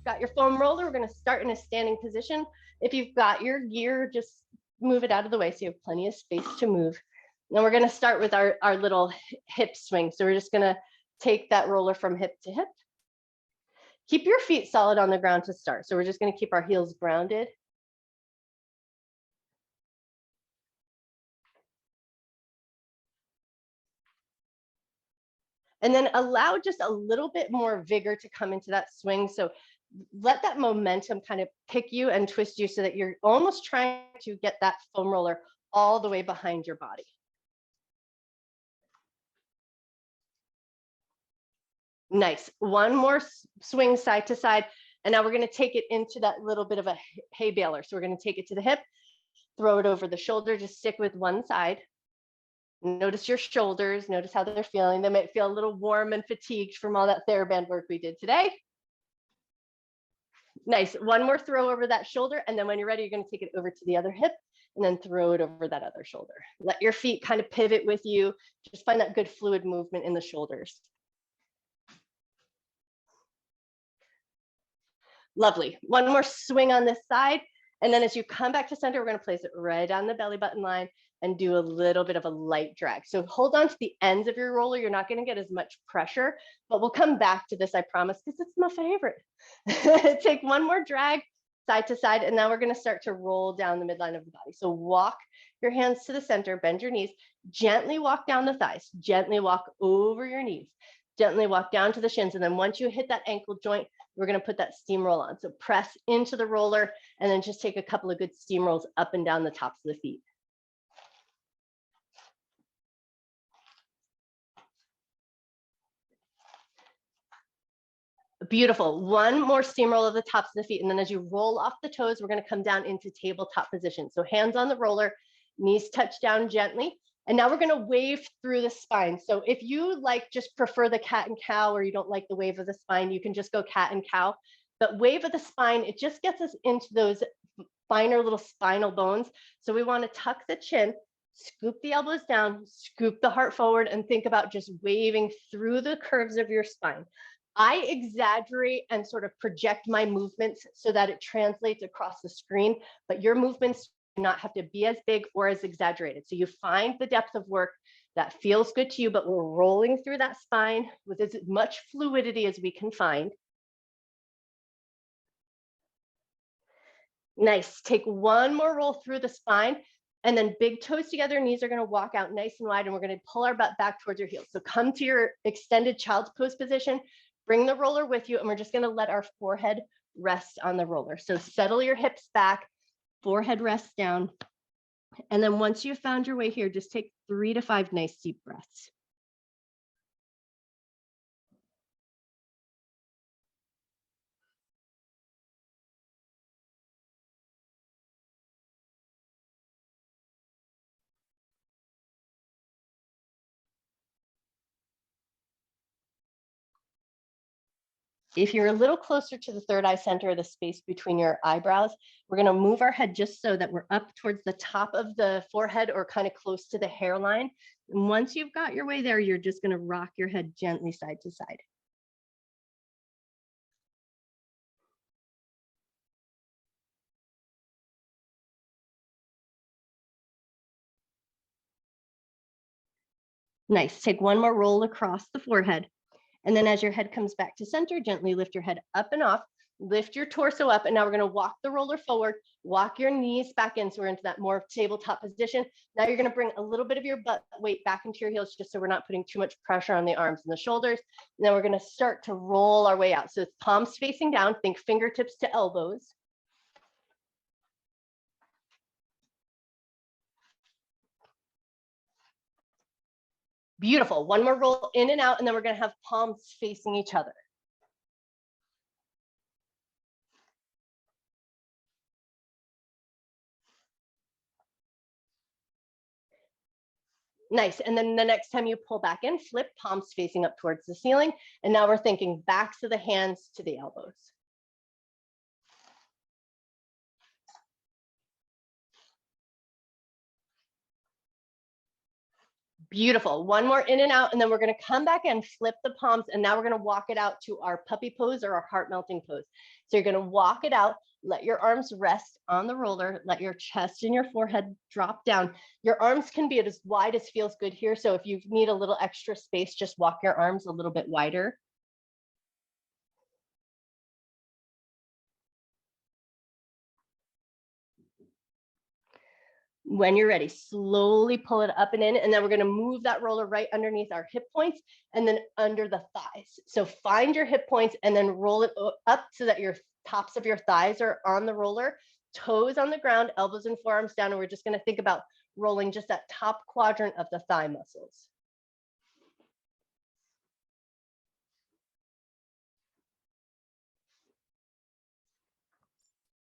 got your foam roller, we're gonna start in a standing position. If you've got your gear, just move it out of the way so you have plenty of space to move. Then we're gonna start with our little hip swing. So we're just gonna take that roller from hip to hip. Keep your feet solid on the ground to start. So we're just gonna keep our heels grounded. And then allow just a little bit more vigor to come into that swing. So let that momentum kind of pick you and twist you so that you're almost trying to get that foam roller all the way behind your body. Nice. One more swing side to side. And now we're going to take it into that little bit of a hay baler. So we're going to take it to the hip, throw it over the shoulder, just stick with one side. Notice your shoulders, notice how they're feeling. They might feel a little warm and fatigued from all that TheraBand work we did today. Nice. One more throw over that shoulder. And then when you're ready, you're going to take it over to the other hip and then throw it over that other shoulder. Let your feet kind of pivot with you. Just find that good fluid movement in the shoulders. Lovely. One more swing on this side. And then as you come back to center, we're going to place it right down the belly button line and do a little bit of a light drag. So hold on to the ends of your roller. You're not going to get as much pressure, but we'll come back to this, I promise, because it's my favorite. Take one more drag side to side, and now we're going to start to roll down the midline of the body. So walk your hands to the center, bend your knees, gently walk down the thighs, gently walk over your knees, gently walk down to the shins. And then once you hit that ankle joint, we're going to put that steam roll on. So press into the roller and then just take a couple of good steam rolls up and down the tops of the feet. Beautiful. One more steam roll of the tops of the feet. And then as you roll off the toes, we're going to come down into tabletop position. So hands on the roller, knees touch down gently. And now we're going to wave through the spine. So if you just prefer the cat and cow, or you don't like the wave of the spine, you can just go cat and cow. But wave of the spine, it just gets us into those finer little spinal bones. So we want to tuck the chin, scoop the elbows down, scoop the heart forward, and think about just waving through the curves of your spine. I exaggerate and sort of project my movements so that it translates across the screen, but your movements do not have to be as big or as exaggerated. So you find the depth of work that feels good to you, but we're rolling through that spine with as much fluidity as we can find. Nice. Take one more roll through the spine, and then big toes together, knees are going to walk out nice and wide, and we're going to pull our butt back towards your heels. So come to your extended child's pose position, bring the roller with you, and we're just going to let our forehead rest on the roller. So settle your hips back, forehead rests down. And then once you've found your way here, just take 3 to 5 nice deep breaths. If you're a little closer to the third eye center, the space between your eyebrows, we're going to move our head just so that we're up towards the top of the forehead or kind of close to the hairline. And once you've got your way there, you're just going to rock your head gently side to side. Nice. Take one more roll across the forehead. And then as your head comes back to center, gently lift your head up and off, lift your torso up. And now we're going to walk the roller forward, walk your knees back in. So we're into that more tabletop position. Now you're going to bring a little bit of your butt weight back into your heels, just so we're not putting too much pressure on the arms and the shoulders. And then we're going to start to roll our way out. So it's palms facing down, think fingertips to elbows. Beautiful. One more roll in and out, and then we're going to have palms facing each other. Nice. And then the next time you pull back in, flip, palms facing up towards the ceiling. And now we're thinking backs of the hands to the elbows. Beautiful. One more in and out, and then we're going to come back and flip the palms, and now we're going to walk it out to our puppy pose or our heart melting pose. So you're going to walk it out, let your arms rest on the roller, let your chest and your forehead drop down. Your arms can be as wide as feels good here. So if you need a little extra space, just walk your arms a little bit wider. When you're ready, slowly pull it up and in, and then we're going to move that roller right underneath our hip points and then under the thighs. So find your hip points and then roll it up so that your tops of your thighs are on the roller, toes on the ground, elbows and forearms down. And we're just going to think about rolling just that top quadrant of the thigh muscles.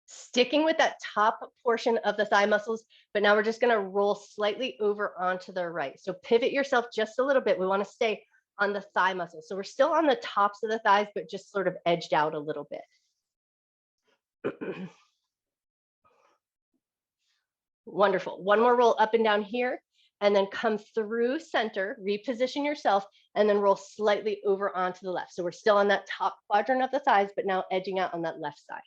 Sticking with that top portion of the thigh muscles, but now we're just going to roll slightly over onto the right. So pivot yourself just a little bit. We want to stay on the thigh muscles. So we're still on the tops of the thighs, but just sort of edged out a little bit. Wonderful. One more roll up and down here, and then come through center, reposition yourself, and then roll slightly over onto the left. So we're still on that top quadrant of the thighs, but now edging out on that left side.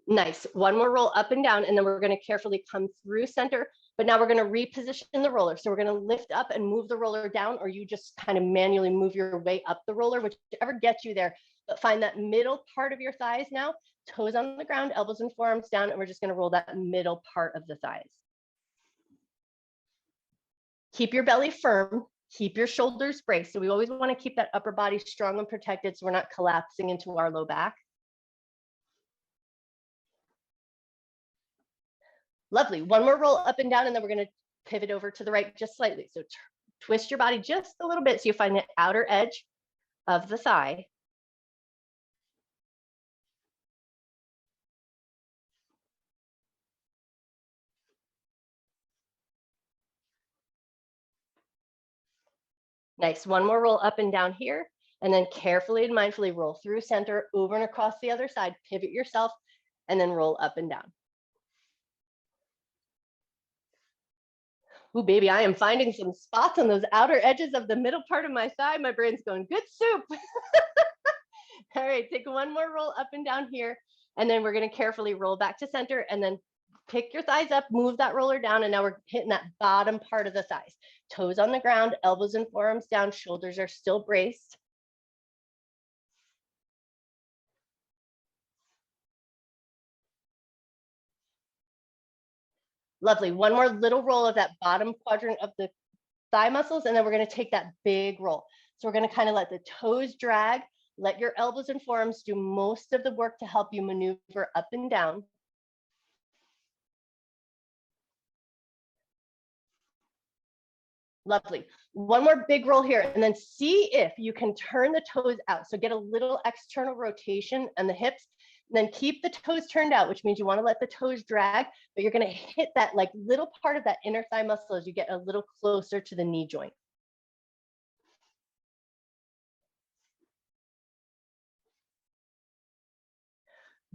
Nice. One more roll up and down, and then we're going to carefully come through center, but now we're going to reposition the roller. So we're going to lift up and move the roller down, or you just kind of manually move your way up the roller, whichever gets you there. But find that middle part of your thighs now, toes on the ground, elbows and forearms down, and we're just going to roll that middle part of the thighs. Keep your belly firm, keep your shoulders braced. So we always want to keep that upper body strong and protected so we're not collapsing into our low back. Lovely. One more roll up and down, and then we're going to pivot over to the right just slightly. So twist your body just a little bit so you find the outer edge of the thigh. Nice. One more roll up and down here, and then carefully and mindfully roll through center, over and across the other side, pivot yourself, and then roll up and down. Ooh, baby, I am finding some spots on those outer edges of the middle part of my thigh. My brain's going, good soup. All right, take one more roll up and down here, and then we're going to carefully roll back to center, and then pick your thighs up, move that roller down, and now we're hitting that bottom part of the thighs. Toes on the ground, elbows and forearms down, shoulders are still braced. Lovely. One more little roll of that bottom quadrant of the thigh muscles, and then we're going to take that big roll. So we're going to kind of let the toes drag, let your elbows and forearms do most of the work to help you maneuver up and down. Lovely. One more big roll here, and then see if you can turn the toes out. So get a little external rotation and the hips, and then keep the toes turned out, which means you want to let the toes drag, but you're going to hit that like little part of that inner thigh muscle as you get a little closer to the knee joint.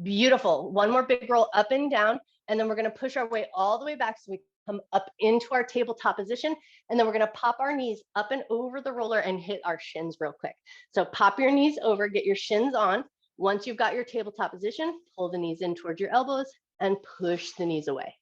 Beautiful. One more big roll up and down, and then we're going to push our way all the way back so we come up into our tabletop position, and then we're going to pop our knees up and over the roller and hit our shins real quick. So pop your knees over, get your shins on. Once you've got your tabletop position, pull the knees in towards your elbows and push the knees away.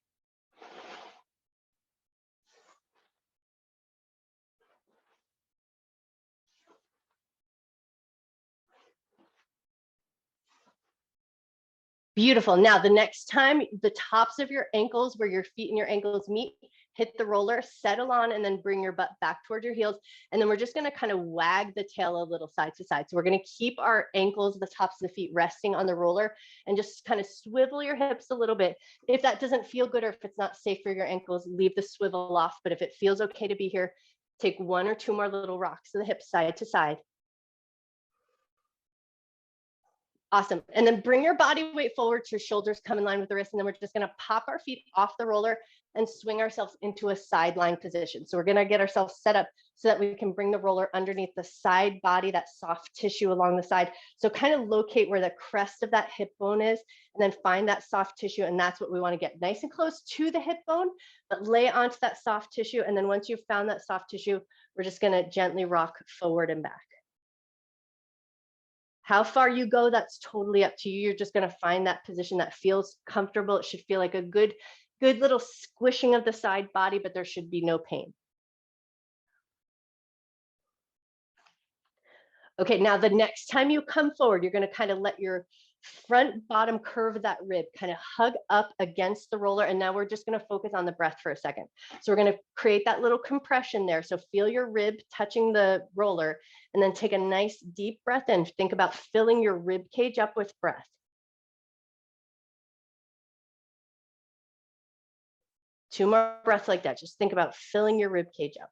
Beautiful. Now, the next time the tops of your ankles, where your feet and your ankles meet, hit the roller, settle on, and then bring your butt back towards your heels. And then we're just going to kind of wag the tail a little side to side. So we're going to keep our ankles, the tops of the feet resting on the roller, and just kind of swivel your hips a little bit. If that doesn't feel good or if it's not safe for your ankles, leave the swivel off. But if it feels okay to be here, take one or two more little rocks to the hips side to side. Awesome. And then bring your body weight forward, your shoulders come in line with the wrist. And then we're just going to pop our feet off the roller and swing ourselves into a sideline position. So we're going to get ourselves set up so that we can bring the roller underneath the side body, that soft tissue along the side. So kind of locate where the crest of that hip bone is, and then find that soft tissue. And that's what we want to get nice and close to the hip bone, but lay it onto that soft tissue. And then once you've found that soft tissue, we're just going to gently rock forward and back. How far you go, that's totally up to you. You're just going to find that position that feels comfortable. It should feel like a good little squishing of the side body, but there should be no pain. Okay, now the next time you come forward, you're going to kind of let your front bottom curve of that rib kind of hug up against the roller. And now we're just going to focus on the breath for a second. So we're going to create that little compression there. So feel your rib touching the roller, and then take a nice deep breath in. Think about filling your rib cage up with breath. Two more breaths like that. Just think about filling your rib cage up.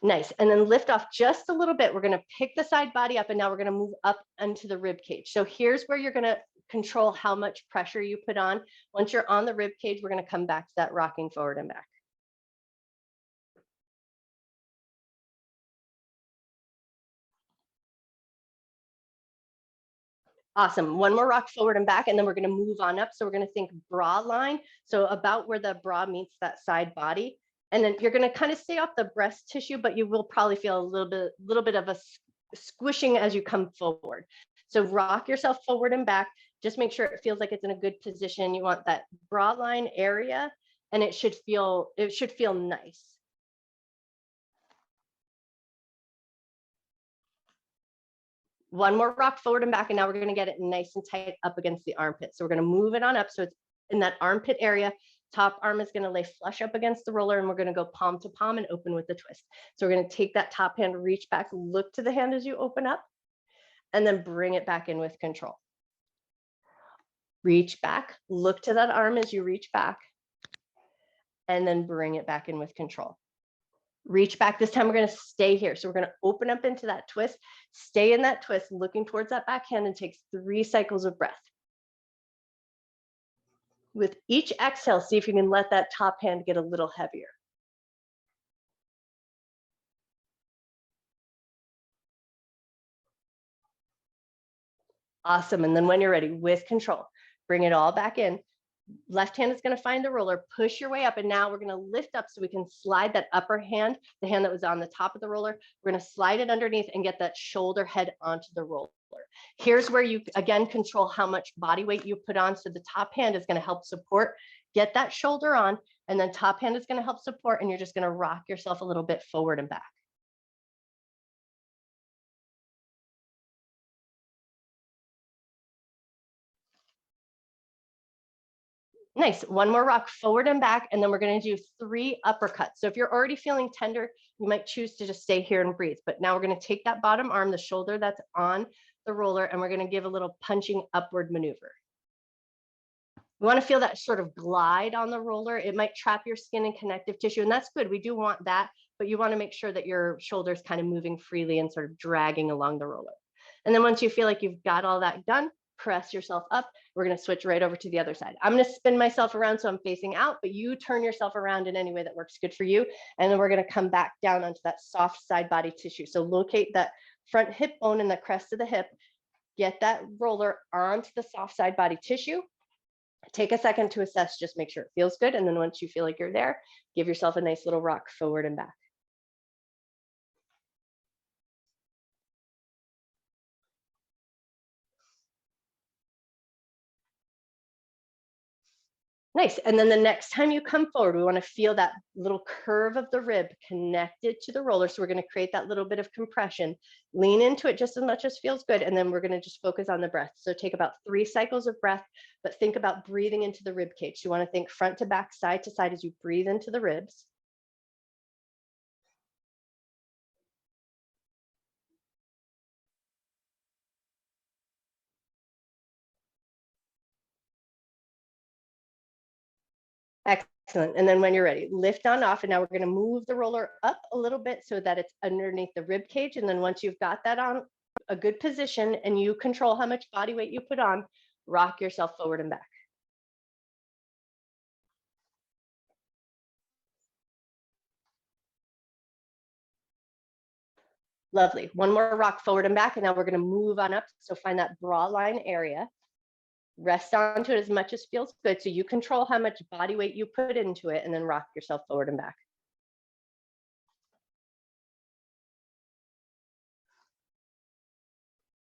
Nice. And then lift off just a little bit. We're going to pick the side body up, and now we're going to move up into the rib cage. So here's where you're going to control how much pressure you put on. Once you're on the rib cage, we're going to come back to that rocking forward and back. Awesome. One more rock forward and back, and then we're going to move on up. So we're going to think bra line. So about where the bra meets that side body. And then you're going to kind of stay off the breast tissue, but you will probably feel a little bit of a squishing as you come forward. So rock yourself forward and back. Just make sure it feels like it's in a good position. You want that bra line area, and it should feel nice. One more rock forward and back, and now we're going to get it nice and tight up against the armpit. So we're going to move it on up so it's in that armpit area. Top arm is going to lay flush up against the roller, and we're going to go palm to palm and open with the twist. So we're going to take that top hand, reach back, look to the hand as you open up, and then bring it back in with control. Reach back, look to that arm as you reach back, and then bring it back in with control. Reach back. This time we're going to stay here. So we're going to open up into that twist, stay in that twist, looking towards that back hand, and take 3 cycles of breath. With each exhale, see if you can let that top hand get a little heavier. Awesome. And then when you're ready, with control, bring it all back in. Left hand is going to find the roller, push your way up. And now we're going to lift up so we can slide that upper hand, the hand that was on the top of the roller. We're going to slide it underneath and get that shoulder head onto the roller. Here's where you, again, control how much body weight you put on. So the top hand is going to help support, get that shoulder on, and then top hand is going to help support. And you're just going to rock yourself a little bit forward and back. Nice. One more rock forward and back, and then we're going to do 3 uppercuts. So if you're already feeling tender, you might choose to just stay here and breathe. But now we're going to take that bottom arm, the shoulder that's on the roller, and we're going to give a little punching upward maneuver. We want to feel that sort of glide on the roller. It might trap your skin and connective tissue, and that's good. We do want that, but you want to make sure that your shoulder's kind of moving freely and sort of dragging along the roller. And then once you feel like you've got all that done, press yourself up. We're going to switch right over to the other side. I'm going to spin myself around so I'm facing out, but you turn yourself around in any way that works good for you. And then we're going to come back down onto that soft side body tissue. So locate that front hip bone and the crest of the hip. Get that roller onto the soft side body tissue. Take a second to assess, just make sure it feels good. And then once you feel like you're there, give yourself a nice little rock forward and back. Nice. And then the next time you come forward, we want to feel that little curve of the rib connected to the roller. So we're going to create that little bit of compression, lean into it just as much as feels good. And then we're going to just focus on the breath. So take about 3 cycles of breath, but think about breathing into the rib cage. You want to think front to back, side to side as you breathe into the ribs. Excellent. Excellent. And then when you're ready, lift on off. And now we're going to move the roller up a little bit so that it's underneath the rib cage. And then once you've got that on a good position and you control how much body weight you put on, rock yourself forward and back. Lovely. One more rock forward and back. And now we're going to move on up. So find that bra line area. Rest onto it as much as feels good. So you control how much body weight you put into it and then rock yourself forward and back.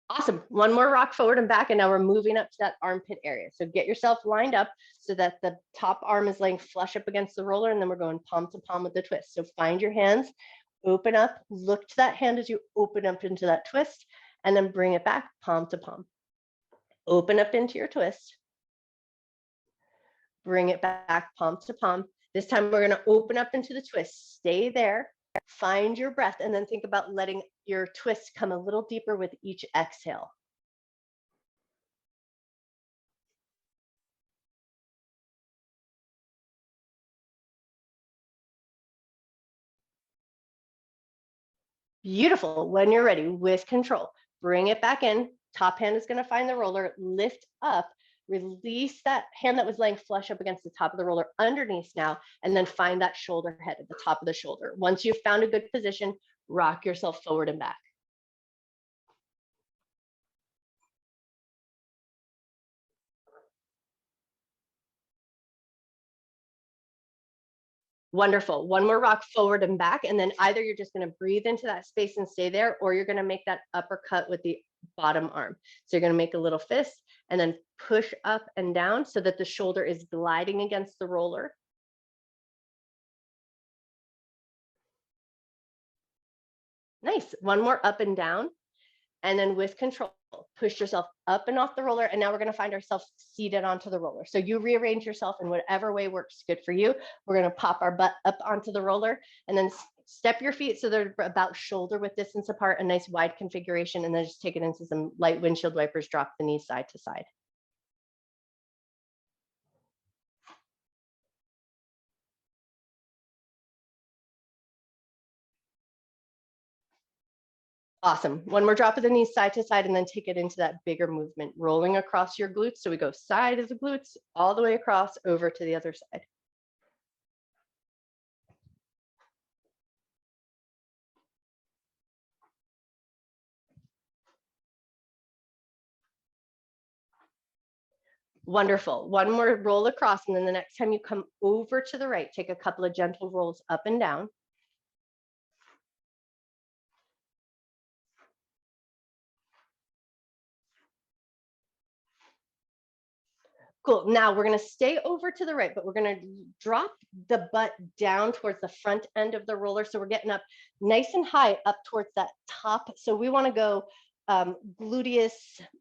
Awesome. One more rock forward and back. And now we're moving up to that armpit area. So get yourself lined up so that the top arm is laying flush up against the roller. And then we're going palm to palm with the twist. So find your hands, open up, look to that hand as you open up into that twist, and then bring it back palm to palm. Open up into your twist. Bring it back palm to palm. This time we're going to open up into the twist. Stay there. Find your breath and then think about letting your twist come a little deeper with each exhale. Beautiful. When you're ready, with control, bring it back in. Top hand is going to find the roller, lift up, release that hand that was laying flush up against the top of the roller underneath now, and then find that shoulder head at the top of the shoulder. Once you've found a good position, rock yourself forward and back. Wonderful. One more rock forward and back. And then either you're just going to breathe into that space and stay there, or you're going to make that uppercut with the bottom arm. So you're going to make a little fist and then push up and down so that the shoulder is gliding against the roller. Nice. One more up and down. And then with control, push yourself up and off the roller. And now we're going to find ourselves seated onto the roller. So you rearrange yourself in whatever way works good for you. We're going to pop our butt up onto the roller and then step your feet so they're about shoulder width distance apart, a nice wide configuration. And then just take it into some light windshield wipers, drop the knees side to side. Awesome. One more drop of the knees side to side and then take it into that bigger movement, rolling across your glutes. So we go side of the glutes all the way across over to the other side. Wonderful. One more roll across. And then the next time you come over to the right, take a couple of gentle rolls up and down. Cool. Now we're going to stay over to the right, but we're going to drop the butt down towards the front end of the roller. So we're getting up nice and high up towards that top. So we want to go gluteus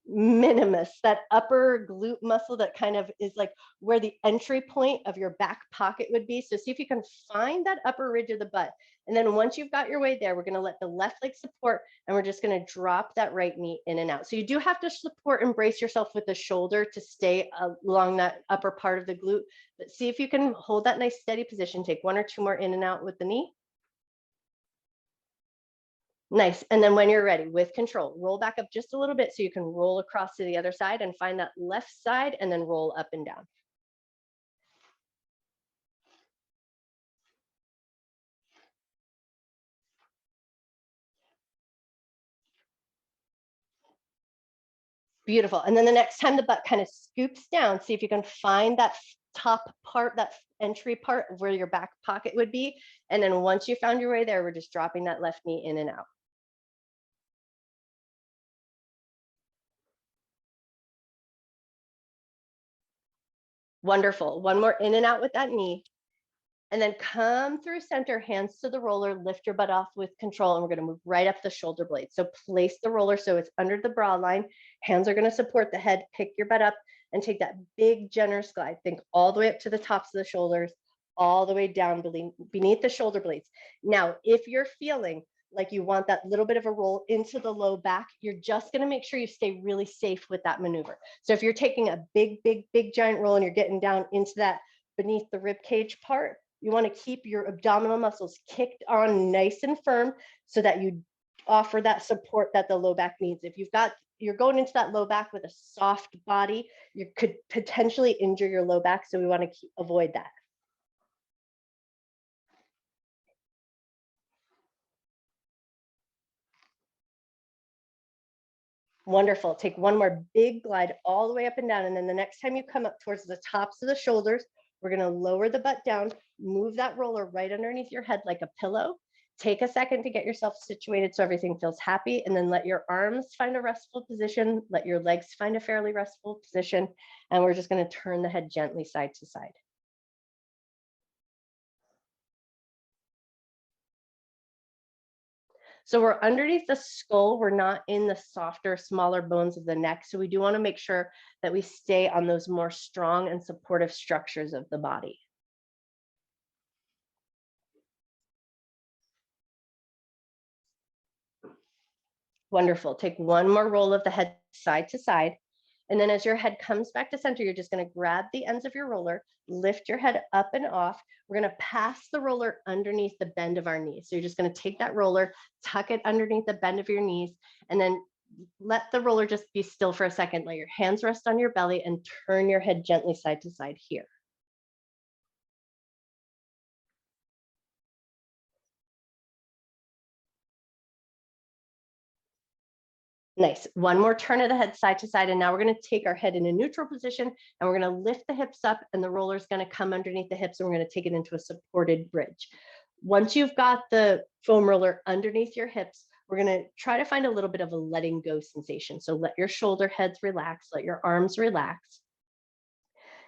minimus, that upper glute muscle that kind of is like where the entry point of your back pocket would be. So see if you can find that upper ridge of the butt. And then once you've got your way there, we're going to let the left leg support and we're just going to drop that right knee in and out. So you do have to support and brace yourself with the shoulder to stay along that upper part of the glute. But see if you can hold that nice steady position. Take one or two more in and out with the knee. Nice. And then when you're ready, with control, roll back up just a little bit so you can roll across to the other side and find that left side and then roll up and down. Beautiful. And then the next time the butt kind of scoops down, see if you can find that top part, that entry part where your back pocket would be. And then once you found your way there, we're just dropping that left knee in and out. Wonderful. One more in and out with that knee. And then come through center, hands to the roller, lift your butt off with control. And we're going to move right up the shoulder blade. So place the roller so it's under the bra line. Hands are going to support the head, pick your butt up and take that big generous glide. Think all the way up to the tops of the shoulders, all the way down beneath the shoulder blades. Now, if you're feeling like you want that little bit of a roll into the low back, you're just going to make sure you stay really safe with that maneuver. So if you're taking a big giant roll and you're getting down into that beneath the rib cage part. You want to keep your abdominal muscles kicked on nice and firm so that you offer that support that the low back needs. If you're going into that low back with a soft body, you could potentially injure your low back. So we want to avoid that. Wonderful. Take one more big glide all the way up and down. And then the next time you come up towards the tops of the shoulders, we're going to lower the butt down, move that roller right underneath your head like a pillow. Take a second to get yourself situated so everything feels happy, and then let your arms find a restful position, let your legs find a fairly restful position, and we're just going to turn the head gently side to side. So we're underneath the skull. We're not in the softer, smaller bones of the neck. So we do want to make sure that we stay on those more strong and supportive structures of the body. Wonderful. Take one more roll of the head side to side. And then as your head comes back to center, you're just going to grab the ends of your roller, lift your head up and off. We're going to pass the roller underneath the bend of our knees. So you're just going to take that roller, tuck it underneath the bend of your knees, and then let the roller just be still for a second. Let your hands rest on your belly and turn your head gently side to side here. Nice. One more turn of the head side to side. And now we're going to take our head in a neutral position, and we're going to lift the hips up, and the roller is going to come underneath the hips, and we're going to take it into a supported bridge. Once you've got the foam roller underneath your hips, we're going to try to find a little bit of a letting go sensation. So let your shoulder heads relax, let your arms relax.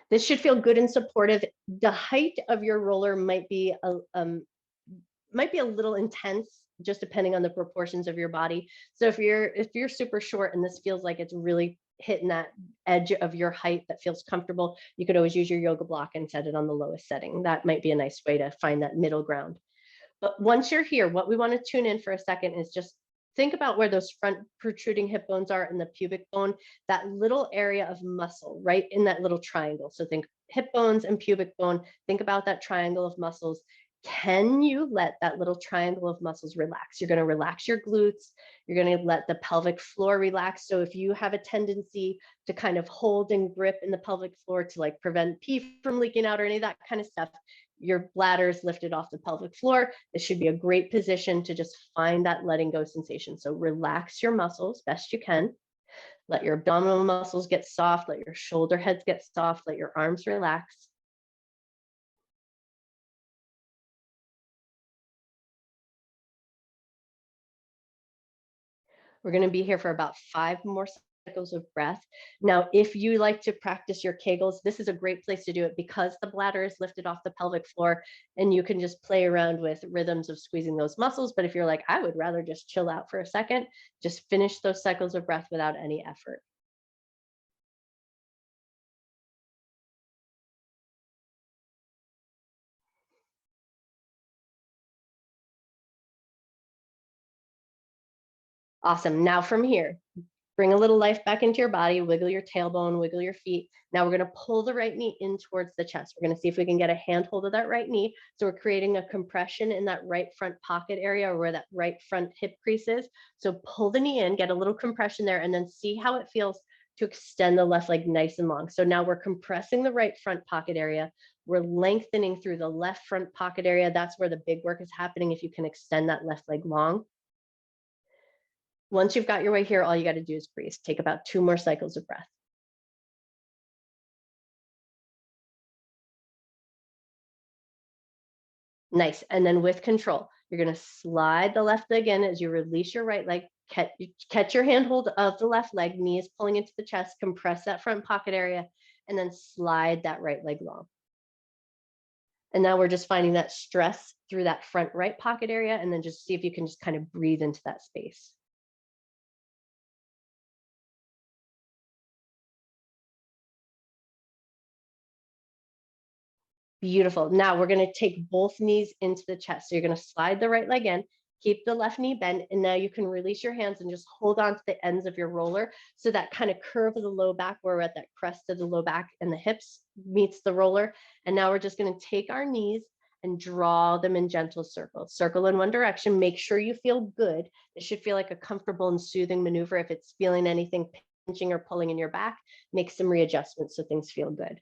This should feel good and supportive. The height of your roller might be a little intense, just depending on the proportions of your body. So if you're super short and this feels like it's really hitting that edge of your height that feels comfortable, you could always use your yoga block and set it on the lowest setting. That might be a nice way to find that middle ground. But once you're here, what we want to tune in for a second is just think about where those front protruding hip bones are and the pubic bone, that little area of muscle right in that little triangle. So think hip bones and pubic bone. Think about that triangle of muscles. Can you let that little triangle of muscles relax? You're going to relax your glutes. You're going to let the pelvic floor relax. So if you have a tendency to kind of hold and grip in the pelvic floor to like prevent pee from leaking out or any of that kind of stuff, your bladder is lifted off the pelvic floor. This should be a great position to just find that letting go sensation. So relax your muscles best you can. Let your abdominal muscles get soft. Let your shoulder heads get soft. Let your arms relax. We're going to be here for about 5 more cycles of breath. Now, if you like to practice your Kegels, this is a great place to do it because the bladder is lifted off the pelvic floor and you can just play around with rhythms of squeezing those muscles. But if you're like, I would rather just chill out for a second, just finish those cycles of breath without any effort. Awesome. Now from here, bring a little life back into your body, wiggle your tailbone, wiggle your feet. Now we're going to pull the right knee in towards the chest. We're going to see if we can get a handhold of that right knee. So we're creating a compression in that right front pocket area where that right front hip crease is. So pull the knee in, get a little compression there, and then see how it feels to extend the left leg nice and long. So now we're compressing the right front pocket area. We're lengthening through the left front pocket area. That's where the big work is happening if you can extend that left leg long. Once you've got your way here, all you got to do is breathe. Take about 2 more cycles of breath. Nice. And then with control, you're going to slide the left leg in as you release your right leg. Catch your handhold of the left leg, knees pulling into the chest, compress that front pocket area, and then slide that right leg long. And now we're just finding that stress through that front right pocket area, and then just see if you can just kind of breathe into that space. Beautiful. Now we're going to take both knees into the chest. So you're going to slide the right leg in, Keep the left knee bent, and now you can release your hands and just hold on to the ends of your roller. So that kind of curve of the low back, where we're at that crest of the low back and the hips meets the roller. And now we're just going to take our knees and draw them in gentle circles. Circle in one direction. Make sure you feel good. It should feel like a comfortable and soothing maneuver. If it's feeling anything pinching or pulling in your back, make some readjustments so things feel good.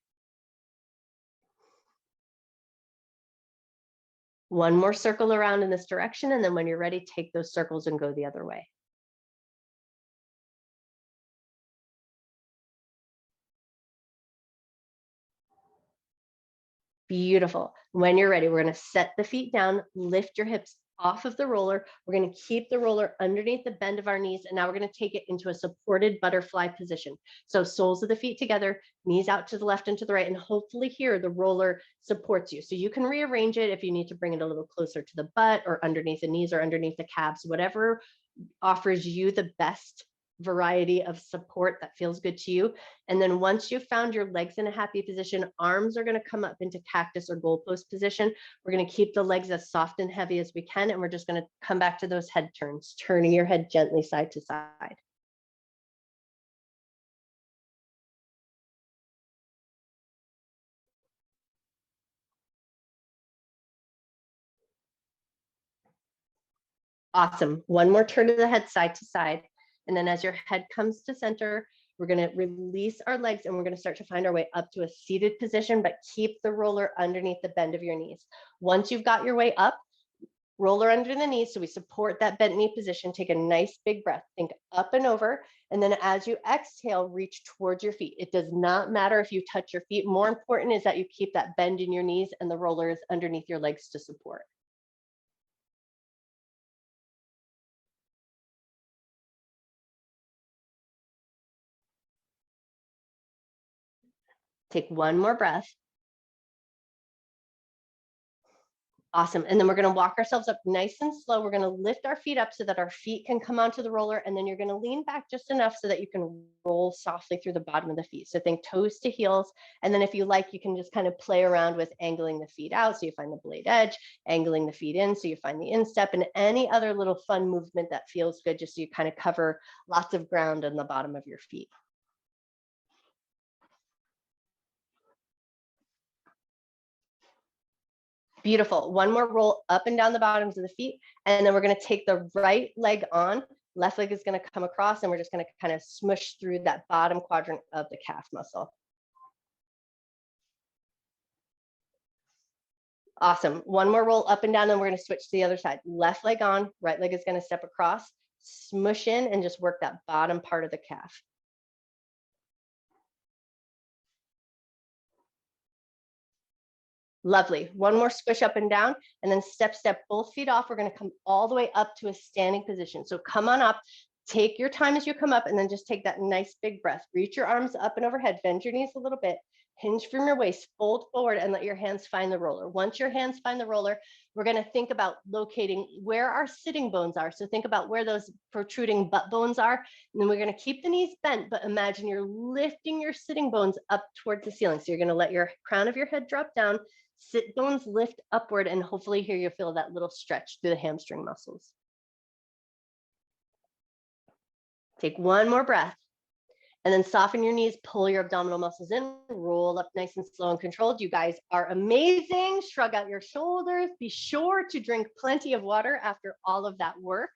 One more circle around in this direction, and then when you're ready, take those circles and go the other way. Beautiful. When you're ready, we're going to set the feet down, lift your hips off of the roller. We're going to keep the roller underneath the bend of our knees, and now we're going to take it into a supported butterfly position. So soles of the feet together, knees out to the left and to the right, and hopefully here the roller supports you. So you can rearrange it if you need to bring it a little closer to the butt or underneath the knees or underneath the calves, whatever offers you the best variety of support that feels good to you. And then once you've found your legs in a happy position, arms are going to come up into cactus or goalpost position. We're going to keep the legs as soft and heavy as we can, and we're just going to come back to those head turns, turning your head gently side to side. Awesome. One more turn of the head side to side. And then as your head comes to center, we're going to release our legs and we're going to start to find our way up to a seated position, but keep the roller underneath the bend of your knees. Once you've got your way up, roller under the knees so we support that bent knee position. Take a nice big breath. Think up and over. And then as you exhale, reach towards your feet. It does not matter if you touch your feet. More important is that you keep that bend in your knees and the roller is underneath your legs to support. Take one more breath. Awesome. And then we're going to walk ourselves up nice and slow. We're going to lift our feet up so that our feet can come onto the roller. And then you're going to lean back just enough so that you can roll softly through the bottom of the feet. So think toes to heels. And then if you like, you can just kind of play around with angling the feet out. So you find the blade edge, angling the feet in. So you find the instep and any other little fun movement that feels good, just so you kind of cover lots of ground on the bottom of your feet. Beautiful. One more roll up and down the bottoms of the feet. And then we're going to take the right leg on. Left leg is going to come across and we're just going to kind of smush through that bottom quadrant of the calf muscle. Awesome. One more roll up and down, then we're going to switch to the other side. Left leg on, right leg is going to step across, smush in and just work that bottom part of the calf. Lovely. One more squish up and down, and then step both feet off. We're going to come all the way up to a standing position. So come on up, take your time as you come up, and then just take that nice big breath. Reach your arms up and overhead, bend your knees a little bit, hinge from your waist, fold forward, and let your hands find the roller. Once your hands find the roller, we're going to think about locating where our sitting bones are. So think about where those protruding butt bones are. And then we're going to keep the knees bent, but imagine you're lifting your sitting bones up towards the ceiling. So you're going to let your crown of your head drop down, sit bones lift upward, and hopefully here you'll feel that little stretch through the hamstring muscles. Take one more breath. And then soften your knees, pull your abdominal muscles in, roll up nice and slow and controlled. You guys are amazing. Shrug out your shoulders. Be sure to drink plenty of water after all of that work.